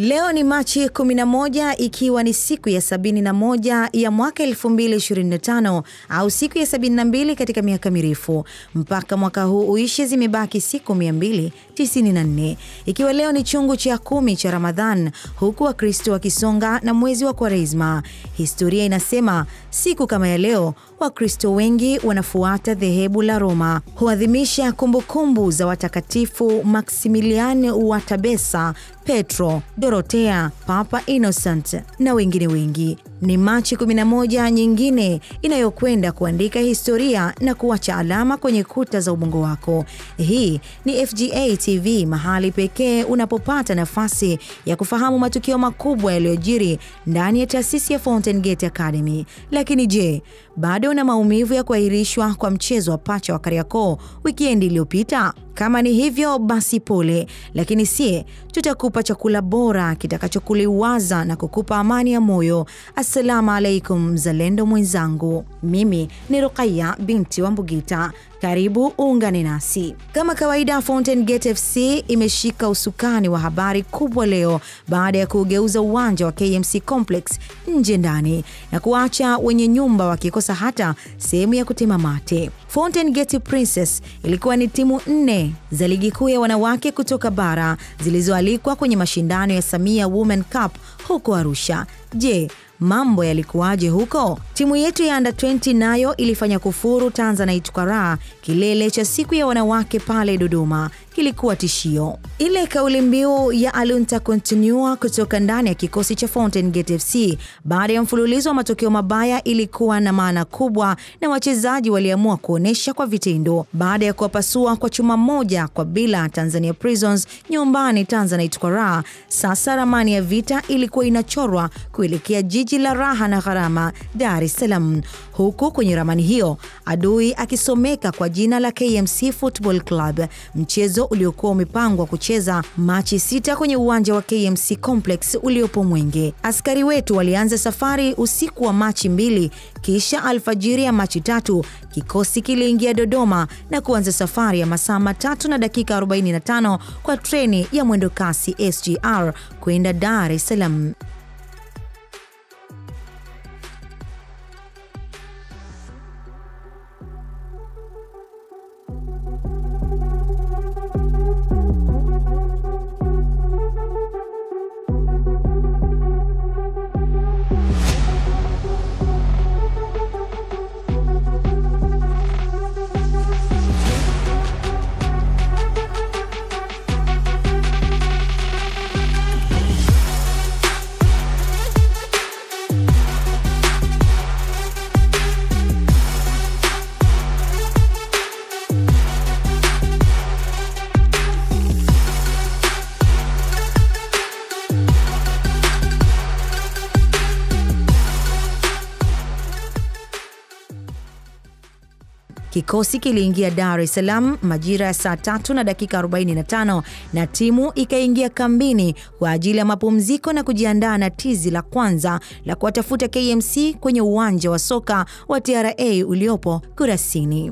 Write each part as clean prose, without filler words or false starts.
Leo ni Machi 11 ikiwa ni siku ya 71 ya mwaka 2025 au siku ya 72 katika miaka mirefu. Mpaka mwaka huu uishe zimebaki siku 294. Ikiwa leo ni chungu cha 10 cha Ramadhan, huku Wakristo wakisonga na mwezi wa Kwaresma. Historia inasema siku kama ya leo Wakristo wengi wanafuata dhehebu la Roma huadhimisha kumbukumbu za watakatifu Maximilian wa Tabesa, Petro, Dorothea, Papa Innocent na wengine wengi. Ni Machi 11 nyingine inayokwenda kuandika historia na kuacha alama kwenye kuta za ubongo wako. Hii ni FGA TV, mahali pekee unapopata nafasi ya kufahamu matukio makubwa yaliyojiri ndani ya taasisi ya Fountain Gate Academy. Lakini je, bado una maumivu ya kuahirishwa kwa mchezo wa pacha wa Kariakoo weekend iliyopita? Kama ni hivyo basi pole, lakini sie tutakupa chakula bora kitakachokuliwaza na kukupa amani ya moyo. Assalamu alaikum mzalendo mwenzangu. Mimi ni Ruqayya binti wa Mbugita. Karibu uungane nasi. Kama kawaida, Fountain Gate FC imeshika usukani wa habari kubwa leo baada ya kugeuza uwanja wa KMC Complex nje ndani na kuacha wenye nyumba wakikosa hata sehemu ya kutema mate. Fountain Gate Princess ilikuwa ni timu 4 za ligi kuu ya wanawake kutoka bara zilizoalikwa kwenye mashindano ya Samia Women Cup huko Arusha. Je, mambo yalikuwaje huko? Timu yetu ya Under 20 nayo ilifanya kufuru Tanzanite kwa raha kilele cha siku ya wanawake pale Dodoma. Kilikuwa tishio. Ile kauli mbiu ya Alunta Continua kutoka ndani ya kikosi cha Fountain Gate FC baada ya mfululizo wa matokeo mabaya ilikuwa na maana kubwa, na wachezaji waliamua kuonesha kwa vitendo. Baada ya kuwapasua kwa chuma 1-0 Tanzania Prisons nyumbani Tanzanite kwa raha, sasa ramani ya vita ilikuwa inachorwa kuelekea jiji la raha na gharama, Dar es Salaam. Huku kwenye ramani hiyo adui akisomeka kwa jina la KMC Football Club. Mchezo uliokuwa umepangwa kucheza Machi 6 kwenye uwanja wa KMC Complex uliopo Mwenge. Askari wetu walianza safari usiku wa Machi 2, kisha alfajiri ya Machi 3 kikosi kiliingia Dodoma na kuanza safari ya masaa 3 na dakika 45 kwa treni ya mwendo kasi SGR kwenda Dar es Salaam. Kikosi kiliingia Dar es Salaam majira ya saa 3 na dakika 45 na timu ikaingia kambini kwa ajili ya mapumziko na kujiandaa na tizi la kwanza la kuwatafuta KMC kwenye uwanja wa soka wa TRA uliopo Kurasini.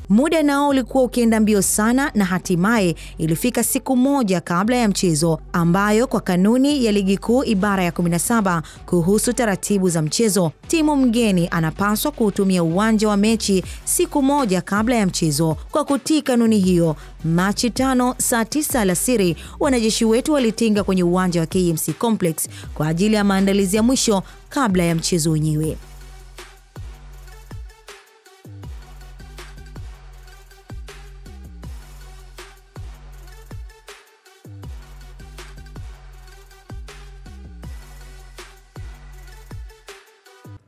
Muda nao ulikuwa ukienda mbio sana, na hatimaye ilifika siku moja kabla ya mchezo, ambayo kwa kanuni ya ligi kuu ibara ya 17 kuhusu taratibu za mchezo, timu mgeni anapaswa kuutumia uwanja wa mechi siku moja kabla ya mchezo. Kwa kutii kanuni hiyo, Machi 5 saa 9 alasiri wanajeshi wetu walitinga kwenye uwanja wa KMC Complex kwa ajili ya maandalizi ya mwisho kabla ya mchezo wenyewe.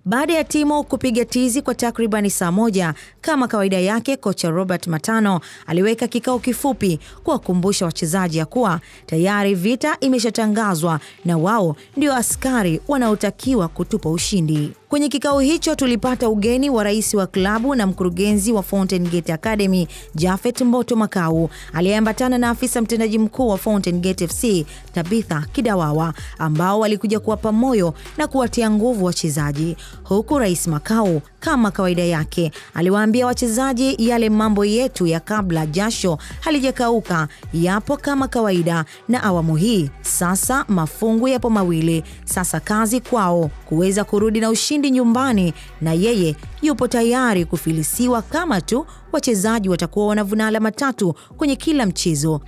Baada ya timu kupiga tizi kwa takribani saa 1, kama kawaida yake, kocha Robert Matano aliweka kikao kifupi kuwakumbusha wachezaji ya kuwa tayari vita imeshatangazwa na wao ndio askari wanaotakiwa kutupa ushindi. Kwenye kikao hicho tulipata ugeni wa rais wa klabu na mkurugenzi wa Fountain Gate Academy, Japhet Mboto Makau, aliyeambatana na afisa mtendaji mkuu wa Fountain Gate FC, Tabitha Kidawawa, ambao walikuja kuwapa moyo na kuwatia nguvu wachezaji. Huku Rais Makau kama kawaida yake aliwaambia wachezaji yale mambo yetu ya kabla jasho halijakauka yapo kama kawaida, na awamu hii sasa mafungu yapo mawili. Sasa kazi kwao kuweza kurudi na ushindi nyumbani, na yeye yupo tayari kufilisiwa kama tu wachezaji watakuwa wanavuna alama 3 kwenye kila mchezo.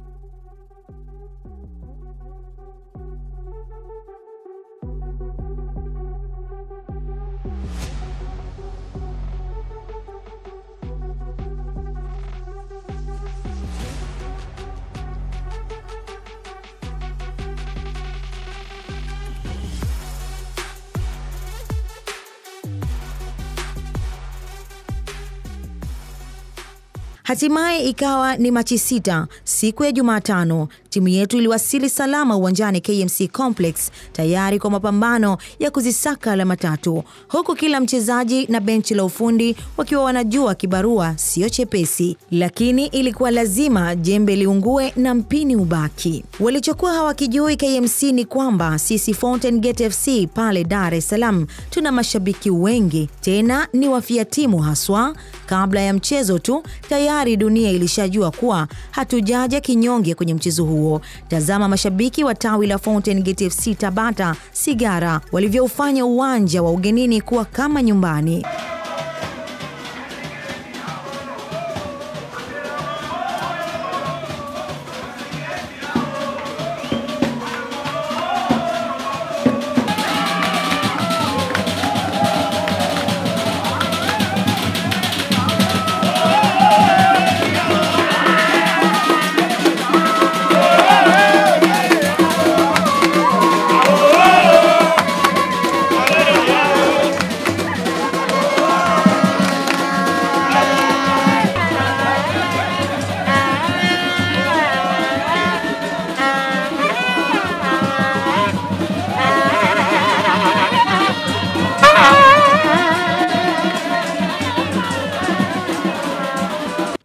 Hatimaye ikawa ni Machi 6 siku ya Jumatano. Timu yetu iliwasili salama uwanjani KMC Complex tayari kwa mapambano ya kuzisaka alama 3, huku kila mchezaji na benchi la ufundi wakiwa wanajua kibarua sio chepesi, lakini ilikuwa lazima jembe liungue na mpini ubaki. Walichokuwa hawakijui KMC ni kwamba sisi Fountain Gate FC pale Dar es Salaam tuna mashabiki wengi, tena ni wafia timu haswa. Kabla ya mchezo tu tayari dunia ilishajua kuwa hatujaja kinyonge kwenye mchezo huo. Tazama mashabiki wa tawi la Fountain Gate FC Tabata Sigara walivyoufanya uwanja wa ugenini kuwa kama nyumbani.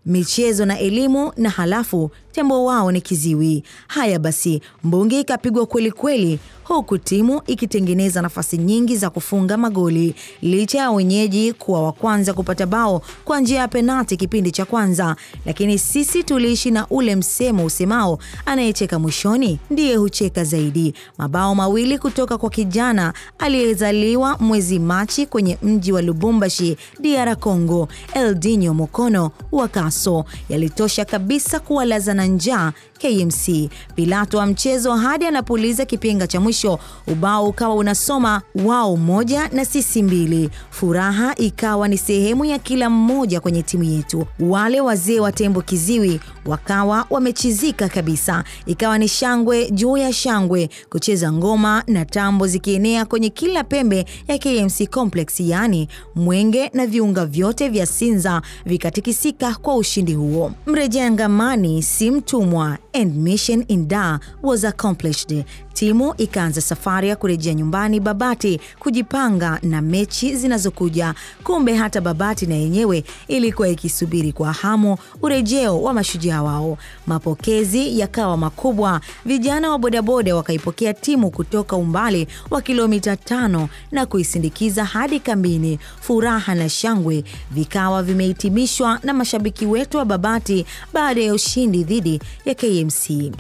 Michezo na elimu, na halafu tembo wao ni kiziwi. Haya basi, mbungi ikapigwa kweli kweli, huku timu ikitengeneza nafasi nyingi za kufunga magoli. Licha ya wenyeji kuwa wa kwanza kupata bao kwa njia ya penalti kipindi cha kwanza, lakini sisi tuliishi na ule msemo usemao anayecheka mwishoni ndiye hucheka zaidi. Mabao mawili kutoka kwa kijana aliyezaliwa mwezi Machi kwenye mji wa Lubumbashi, DR Congo, Eldinho Mokono wa Kaso, yalitosha kabisa kuwalaza na njaa KMC. Pilato wa mchezo hadi anapuliza kipenga cha mwisho, ubao ukawa unasoma wao 1 na sisi 2. Furaha ikawa ni sehemu ya kila mmoja kwenye timu yetu. Wale wazee wa tembo kiziwi wakawa wamechizika kabisa. Ikawa ni shangwe juu ya shangwe, kucheza ngoma na tambo zikienea kwenye kila pembe ya KMC Complex, yani Mwenge na viunga vyote vya Sinza vikatikisika kwa ushindi huo. Mrejea ngamani si mtumwa, and mission in Dar was accomplished. Timu ikaanza safari ya kurejea nyumbani Babati kujipanga na mechi zinazokuja. Kumbe hata Babati na yenyewe ilikuwa ikisubiri kwa hamu urejeo wa mashujaa wao. Mapokezi yakawa makubwa. Vijana wa bodaboda wakaipokea timu kutoka umbali wa kilomita 5 na kuisindikiza hadi kambini. Furaha na shangwe vikawa vimehitimishwa na mashabiki wetu wa Babati baada ya ushindi dhidi ya KMC.